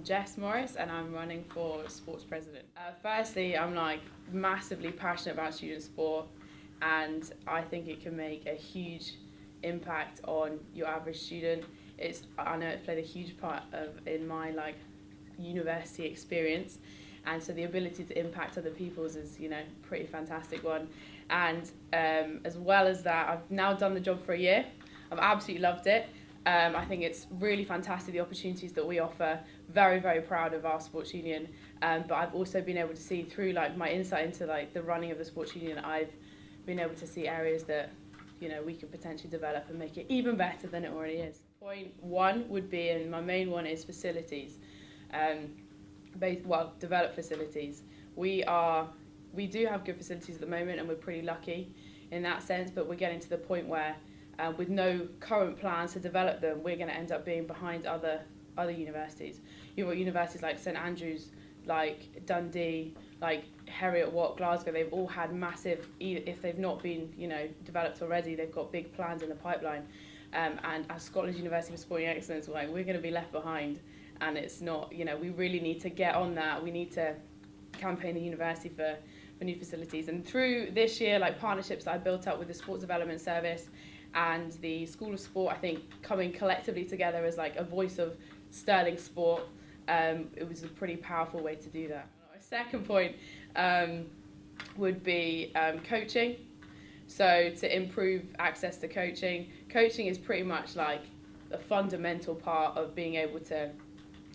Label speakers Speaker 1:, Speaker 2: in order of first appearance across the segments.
Speaker 1: I'm Jess Morris and I'm running for sports president. Firstly, I'm massively passionate about student sport, and I think it can make a huge impact on your average student. I know it's played a huge part in my university experience, and so the ability to impact other people's is pretty fantastic one. And as well as that, I've now done the job for a year. I've absolutely loved it. I think it's really fantastic, the opportunities that we offer. Very, very proud of our sports union. But I've also been able to see through my insight into the running of the sports union, I've been able to see areas that we could potentially develop and make it even better than it already is. Point one would be, and my main one is facilities. Develop facilities. We do have good facilities at the moment, and we're pretty lucky in that sense, but we're getting to the point where with no current plans to develop them, we're going to end up being behind other universities. You've got universities like St Andrews, like Dundee, like Heriot Watt, Glasgow. They've all had massive, if they've not been developed already, they've got big plans in the pipeline. And as Scotland's University for Sporting Excellence, we're going to be left behind, and it's not. We really need to get on that. We need to campaign the university for new facilities. And through this year, partnerships that I built up with the Sports Development Service and the School of Sport, I think coming collectively together as a voice of Stirling sport, it was a pretty powerful way to do that. A second point would be coaching. So to improve access to coaching. Coaching is pretty much a fundamental part of being able to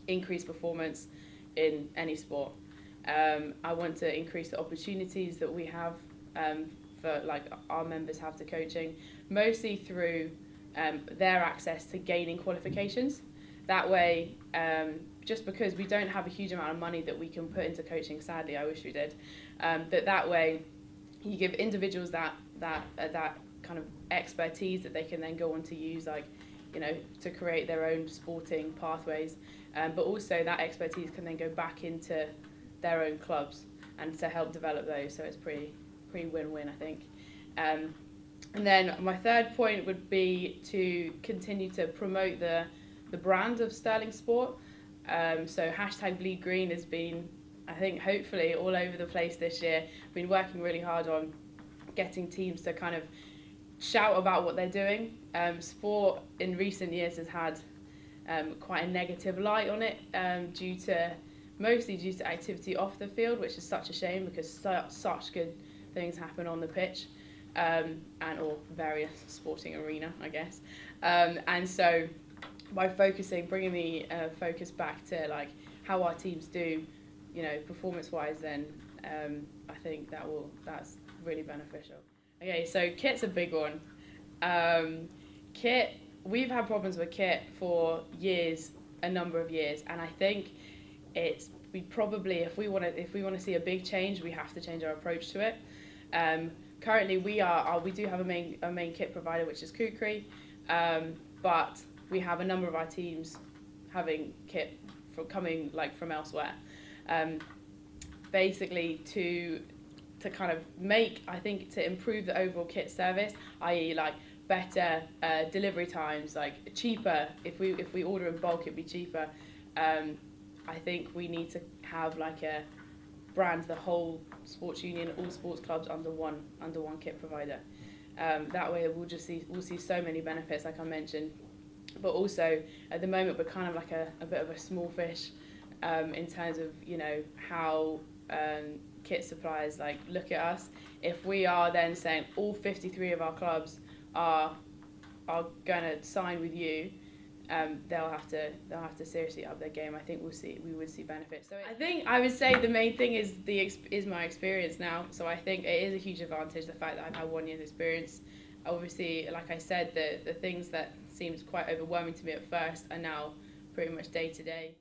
Speaker 1: increase performance in any sport. I want to increase the opportunities that we have for our members have to coaching, mostly through their access to gaining qualifications. That way, just because we don't have a huge amount of money that we can put into coaching, sadly, I wish we did, that way you give individuals that kind of expertise that they can then go on to use to create their own sporting pathways, but also that expertise can then go back into their own clubs and to help develop those. So it's pretty win-win, I think. And then my third point would be to continue to promote the brand of Stirling Sport. So #bleedgreen has been, I think, hopefully all over the place this year. Been working really hard on getting teams to kind of shout about what they're doing. Sport in recent years has had quite a negative light on it, mostly due to activity off the field, which is such a shame because such good things happen on the pitch, or various sporting arena, I guess. And so by bringing the focus back to how our teams do, performance-wise, then I think that's really beneficial. Okay, so kit's a big one. Kit, we've had problems with kit for a number of years, and I think if we want to see a big change, we have to change our approach to it. Currently, we do have a main kit provider, which is Kukri, but we have a number of our teams having kit coming from elsewhere. Basically, to kind of to improve the overall kit service, i.e. better delivery times, cheaper. If we order in bulk, it'd be cheaper. I think we need to have a brand the whole sports union, all sports clubs under one kit provider. That way we'll see so many benefits, like I mentioned. But also at the moment we're kind of a bit of a small fish in terms of how kit suppliers look at us. If we are then saying all 53 of our clubs are going to sign with you, they'll have to seriously up their game. I think we would see benefits. So I would say the main thing is my experience now. So I think it is a huge advantage, the fact that I've had 1 year's experience. Obviously, like I said, the things that seemed quite overwhelming to me at first are now pretty much day to day.